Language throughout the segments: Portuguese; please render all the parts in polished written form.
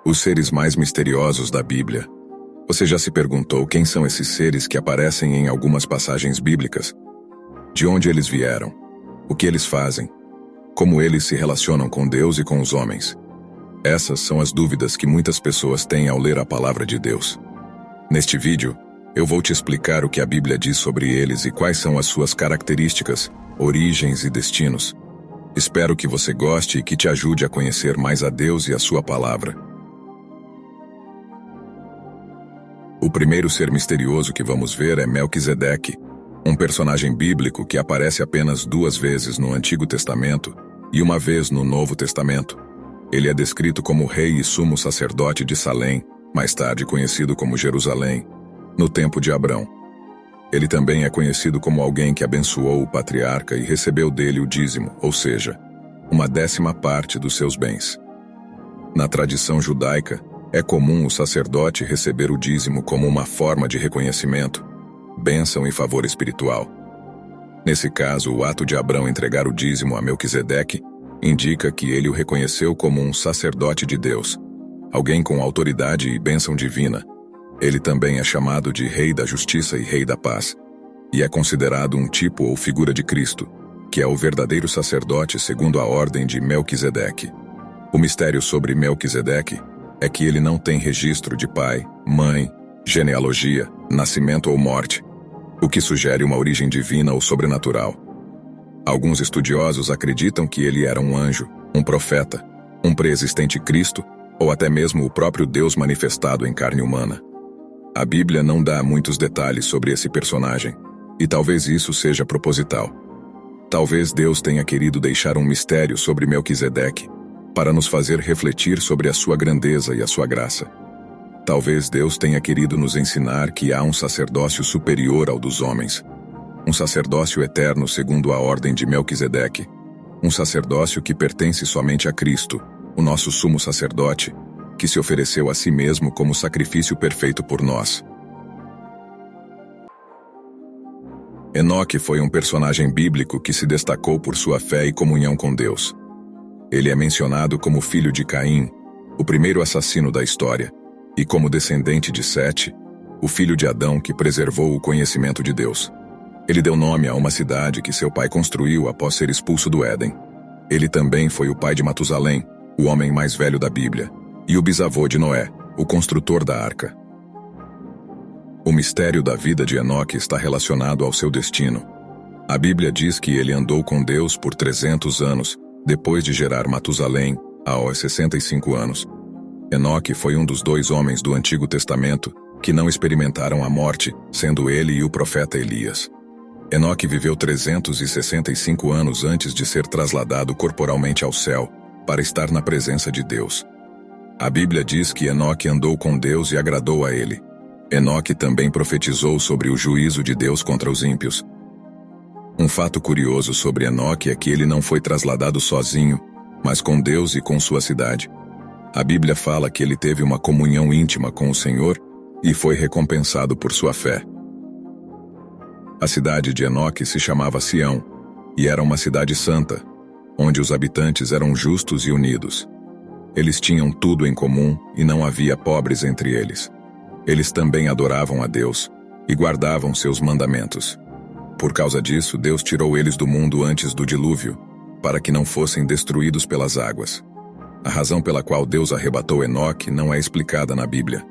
Os seres mais misteriosos da Bíblia. Você já se perguntou quem são esses seres que aparecem em algumas passagens bíblicas? De onde eles vieram? O que eles fazem? Como eles se relacionam com Deus e com os homens? Essas são as dúvidas que muitas pessoas têm ao ler a palavra de Deus. Neste vídeo, eu vou te explicar o que a Bíblia diz sobre eles e quais são as suas características, origens e destinos. Espero que você goste e que te ajude a conhecer mais a Deus e a sua palavra. O primeiro ser misterioso que vamos ver é Melquisedeque, um personagem bíblico que aparece apenas 2 vezes no Antigo Testamento e 1 vez no Novo Testamento. Ele é descrito como rei e sumo sacerdote de Salém, mais tarde conhecido como Jerusalém, no tempo de Abrão. Ele também é conhecido como alguém que abençoou o patriarca e recebeu dele o dízimo, ou seja, 1/10 parte dos seus bens. Na tradição judaica, é comum o sacerdote receber o dízimo como uma forma de reconhecimento, bênção e favor espiritual. Nesse caso, o ato de Abrão entregar o dízimo a Melquisedeque indica que ele o reconheceu como um sacerdote de Deus, alguém com autoridade e bênção divina. Ele também é chamado de Rei da Justiça e Rei da Paz, e é considerado um tipo ou figura de Cristo, que é o verdadeiro sacerdote segundo a ordem de Melquisedeque. O mistério sobre Melquisedeque é que ele não tem registro de pai, mãe, genealogia, nascimento ou morte, o que sugere uma origem divina ou sobrenatural. Alguns estudiosos acreditam que ele era um anjo, um profeta, um pré-existente Cristo, ou até mesmo o próprio Deus manifestado em carne humana. A Bíblia não dá muitos detalhes sobre esse personagem, e talvez isso seja proposital. Talvez Deus tenha querido deixar um mistério sobre Melquisedeque, para nos fazer refletir sobre a sua grandeza e a sua graça. Talvez Deus tenha querido nos ensinar que há um sacerdócio superior ao dos homens, um sacerdócio eterno segundo a ordem de Melquisedeque, um sacerdócio que pertence somente a Cristo, o nosso sumo sacerdote, que se ofereceu a si mesmo como sacrifício perfeito por nós. Enoque foi um personagem bíblico que se destacou por sua fé e comunhão com Deus. Ele é mencionado como filho de Caim, o primeiro assassino da história, e como descendente de Sete, o filho de Adão que preservou o conhecimento de Deus. Ele deu nome a uma cidade que seu pai construiu após ser expulso do Éden. Ele também foi o pai de Matusalém, o homem mais velho da Bíblia, e o bisavô de Noé, o construtor da arca. O mistério da vida de Enoque está relacionado ao seu destino. A Bíblia diz que ele andou com Deus por 300 anos, depois de gerar Matusalém, aos 65 anos. Enoque foi um dos 2 homens do Antigo Testamento que não experimentaram a morte, sendo ele e o profeta Elias. Enoque viveu 365 anos antes de ser trasladado corporalmente ao céu, para estar na presença de Deus. A Bíblia diz que Enoque andou com Deus e agradou a ele. Enoque também profetizou sobre o juízo de Deus contra os ímpios. Um fato curioso sobre Enoque é que ele não foi trasladado sozinho, mas com Deus e com sua cidade. A Bíblia fala que ele teve uma comunhão íntima com o Senhor e foi recompensado por sua fé. A cidade de Enoque se chamava Sião, e era uma cidade santa, onde os habitantes eram justos e unidos. Eles tinham tudo em comum e não havia pobres entre eles. Eles também adoravam a Deus e guardavam seus mandamentos. Por causa disso, Deus tirou eles do mundo antes do dilúvio, para que não fossem destruídos pelas águas. A razão pela qual Deus arrebatou Enoque não é explicada na Bíblia,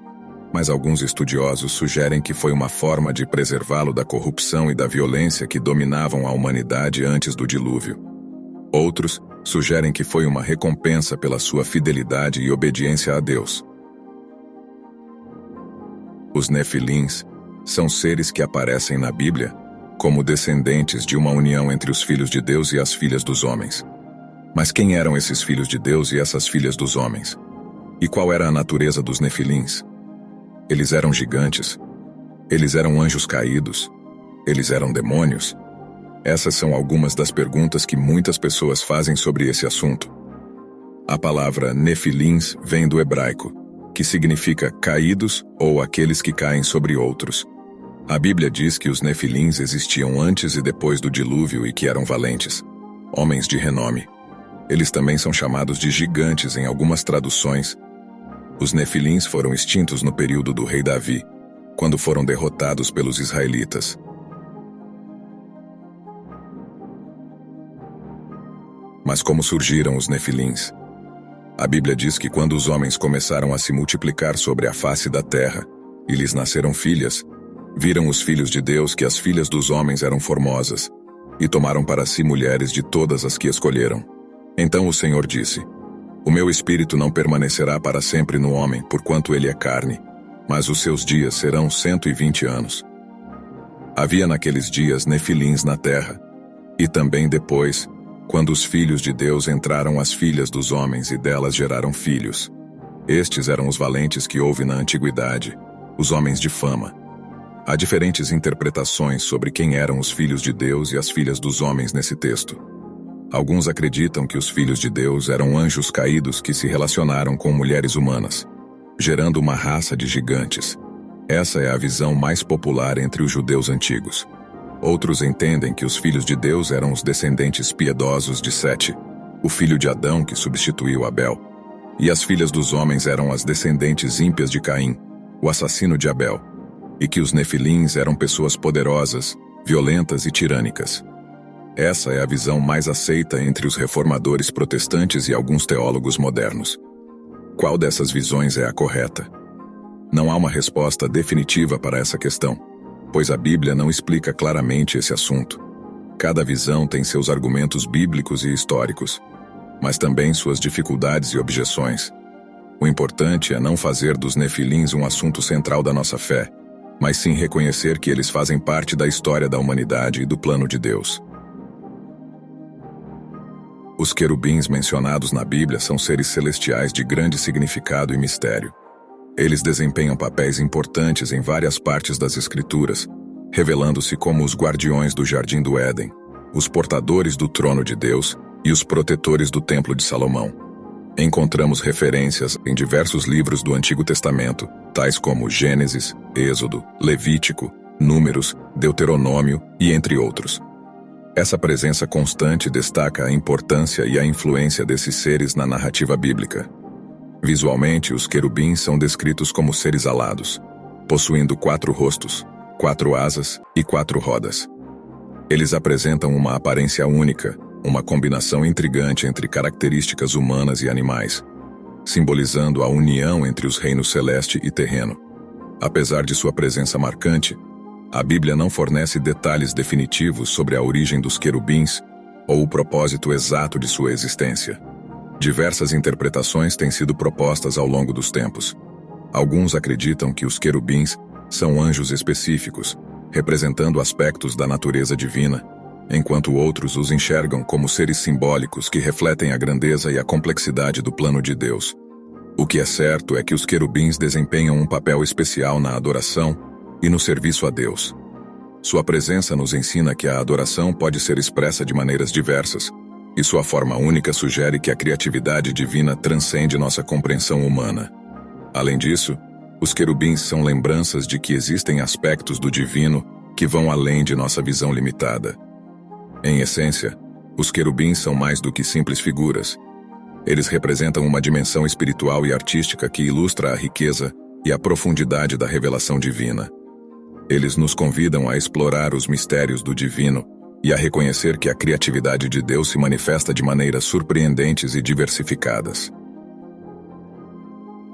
mas alguns estudiosos sugerem que foi uma forma de preservá-lo da corrupção e da violência que dominavam a humanidade antes do dilúvio. Outros sugerem que foi uma recompensa pela sua fidelidade e obediência a Deus. Os Nefilins são seres que aparecem na Bíblia como descendentes de uma união entre os filhos de Deus e as filhas dos homens. Mas quem eram esses filhos de Deus e essas filhas dos homens? E qual era a natureza dos Nefilins? Eles eram gigantes? Eles eram anjos caídos? Eles eram demônios? Essas são algumas das perguntas que muitas pessoas fazem sobre esse assunto. A palavra Nefilins vem do hebraico, que significa caídos ou aqueles que caem sobre outros. A Bíblia diz que os Nefilins existiam antes e depois do dilúvio e que eram valentes, homens de renome. Eles também são chamados de gigantes em algumas traduções. Os Nefilins foram extintos no período do rei Davi, quando foram derrotados pelos israelitas. Mas como surgiram os Nefilins? A Bíblia diz que quando os homens começaram a se multiplicar sobre a face da terra, e lhes nasceram filhas, viram os filhos de Deus que as filhas dos homens eram formosas, e tomaram para si mulheres de todas as que escolheram. Então o Senhor disse: O meu espírito não permanecerá para sempre no homem, porquanto ele é carne, mas os seus dias serão 120 anos. Havia naqueles dias Nefilins na terra, e também depois, quando os filhos de Deus entraram as filhas dos homens e delas geraram filhos. Estes eram os valentes que houve na antiguidade, os homens de fama. Há diferentes interpretações sobre quem eram os filhos de Deus e as filhas dos homens nesse texto. Alguns acreditam que os filhos de Deus eram anjos caídos que se relacionaram com mulheres humanas, gerando uma raça de gigantes. Essa é a visão mais popular entre os judeus antigos. Outros entendem que os filhos de Deus eram os descendentes piedosos de Sete, o filho de Adão que substituiu Abel, e as filhas dos homens eram as descendentes ímpias de Caim, o assassino de Abel, e que os Nefilins eram pessoas poderosas, violentas e tirânicas. Essa é a visão mais aceita entre os reformadores protestantes e alguns teólogos modernos. Qual dessas visões é a correta? Não há uma resposta definitiva para essa questão, pois a Bíblia não explica claramente esse assunto. Cada visão tem seus argumentos bíblicos e históricos, mas também suas dificuldades e objeções. O importante é não fazer dos Nefilins um assunto central da nossa fé, mas sim reconhecer que eles fazem parte da história da humanidade e do plano de Deus. Os querubins mencionados na Bíblia são seres celestiais de grande significado e mistério. Eles desempenham papéis importantes em várias partes das Escrituras, revelando-se como os guardiões do Jardim do Éden, os portadores do trono de Deus e os protetores do Templo de Salomão. Encontramos referências em diversos livros do Antigo Testamento, tais como Gênesis, Êxodo, Levítico, Números, Deuteronômio e entre outros. Essa presença constante destaca a importância e a influência desses seres na narrativa bíblica. Visualmente, os querubins são descritos como seres alados, possuindo 4 rostos, 4 asas e 4 rodas. Eles apresentam uma aparência única, uma combinação intrigante entre características humanas e animais, simbolizando a união entre os reinos celeste e terreno. Apesar de sua presença marcante, a Bíblia não fornece detalhes definitivos sobre a origem dos querubins ou o propósito exato de sua existência. Diversas interpretações têm sido propostas ao longo dos tempos. Alguns acreditam que os querubins são anjos específicos, representando aspectos da natureza divina, enquanto outros os enxergam como seres simbólicos que refletem a grandeza e a complexidade do plano de Deus. O que é certo é que os querubins desempenham um papel especial na adoração e no serviço a Deus. Sua presença nos ensina que a adoração pode ser expressa de maneiras diversas, e sua forma única sugere que a criatividade divina transcende nossa compreensão humana. Além disso, os querubins são lembranças de que existem aspectos do divino que vão além de nossa visão limitada. Em essência, os querubins são mais do que simples figuras. Eles representam uma dimensão espiritual e artística que ilustra a riqueza e a profundidade da revelação divina. Eles nos convidam a explorar os mistérios do divino e a reconhecer que a criatividade de Deus se manifesta de maneiras surpreendentes e diversificadas.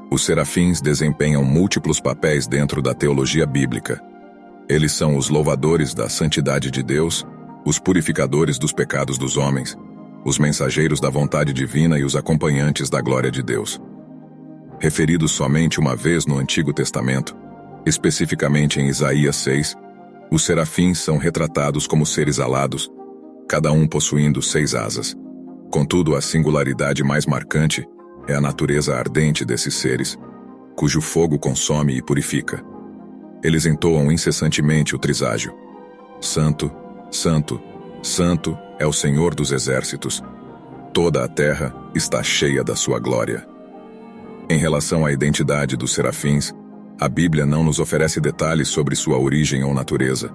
Os serafins desempenham múltiplos papéis dentro da teologia bíblica. Eles são os louvadores da santidade de Deus, os purificadores dos pecados dos homens, os mensageiros da vontade divina e os acompanhantes da glória de Deus. Referidos somente uma vez no Antigo Testamento, especificamente em Isaías 6, os serafins são retratados como seres alados, cada um possuindo 6 asas. Contudo, a singularidade mais marcante é a natureza ardente desses seres, cujo fogo consome e purifica. Eles entoam incessantemente o triságio. Santo, Santo, Santo é o Senhor dos exércitos. Toda a terra está cheia da sua glória. Em relação à identidade dos serafins, a Bíblia não nos oferece detalhes sobre sua origem ou natureza.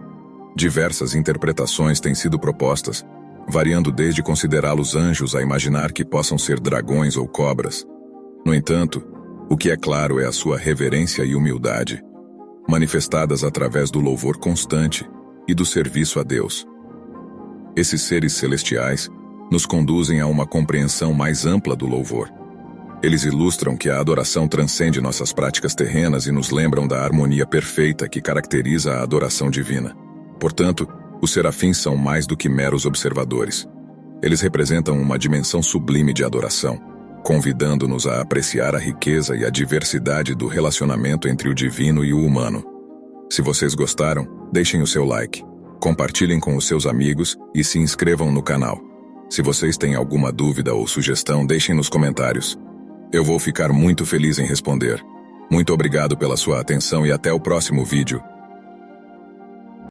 Diversas interpretações têm sido propostas, variando desde considerá-los anjos a imaginar que possam ser dragões ou cobras. No entanto, O que é claro é a sua reverência e humildade, manifestadas através do louvor constante e do serviço a Deus. Esses seres celestiais nos conduzem a uma compreensão mais ampla do louvor. Eles ilustram que a adoração transcende nossas práticas terrenas e nos lembram da harmonia perfeita que caracteriza a adoração divina. Portanto, os serafins são mais do que meros observadores. Eles representam uma dimensão sublime de adoração, convidando-nos a apreciar a riqueza e a diversidade do relacionamento entre o divino e o humano. Se vocês gostaram, deixem o seu like, compartilhem com os seus amigos e se inscrevam no canal. Se vocês têm alguma dúvida ou sugestão, deixem nos comentários. Eu vou ficar muito feliz em responder. Muito obrigado pela sua atenção e até o próximo vídeo.